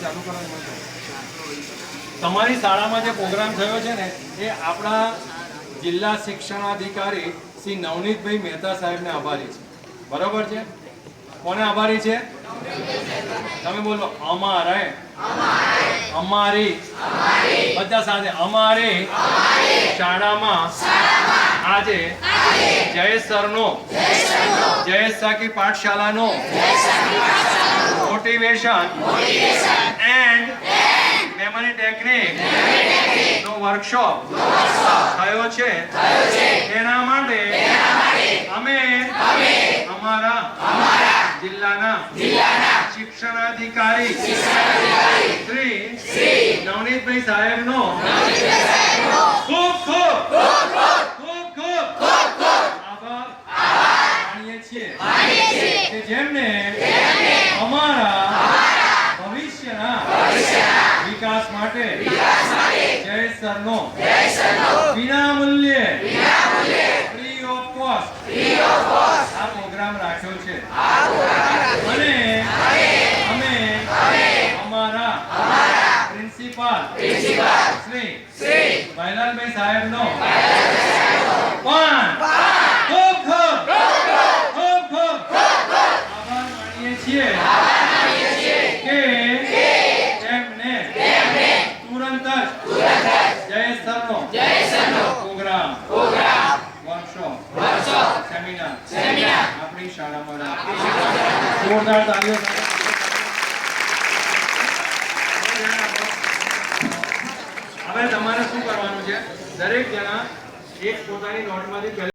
ચાલુ કરવાનું છે. તમારી શાળામાં જે પ્રોગ્રામ થયો છે ને એ આપણા જિલ્લા શિક્ષણાધિકારી શ્રી નવનીતભાઈ મહેતા સાહેબને આભારી છે. બરોબર છે? કોને આભારી છે? તમે બોલો અમારે, અમારી, બધા સાથે અમારે શાળામાં આજે જયેશ સરનો, જયેશ સાકી પાઠશાલાનો મોટિવેશન એન્ડ મેમરી ટેકનિક નો વર્કશોપ થયો છે. એના માટે અમે અમારા જિલ્લાના શિક્ષણાધિકારી શ્રી નવનીતભાઈ સાહેબનો ખૂબ ખૂબ આભાર માનીએ છીએ કે જેમને અમારા ભવિષ્યના વિકાસ માટે જયેશ સરનો વિનામૂલ્યે ફ્રી ઓફ કોસ્ટ આ પ્રોગ્રામ રાખ્યો છે. અને અમે અમારા પ્રિન્સિપાલ શ્રી મહેલાલભાઈ સાહેબનો પણ ખૂબ આભાર માનીએ છીએ કે એમને તુરંત જ જયેશ સરનો પ્રોગ્રામ વર્કશોપ સેમિનાર આપણી શાળામાં જોરદાર તાળીઓ સાથે. હવે તમારે શું કરવાનું છે? દરેક જણા એક પોતાની નોટમાંથી